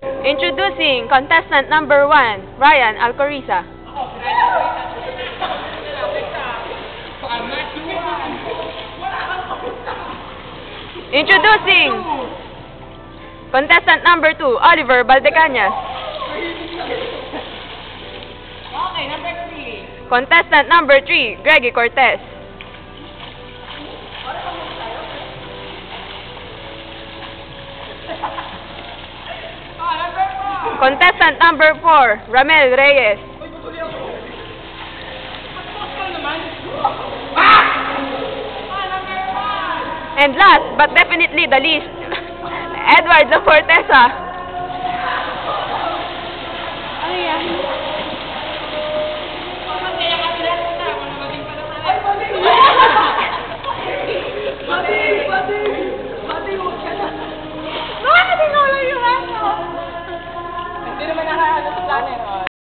Introducing contestant number 1, Ryan Alcoriza. Introducing contestant number 2, Oliver Valdecañas. Okay, number 3. Contestant number 3, Greggy Cortez. Contestant number 4, Ramel Reyes. And last but definitely the least, Edward La Fortesa. Ano yan? Bakit ikaw lang yung ano? Hindi naman nakaano sa planner.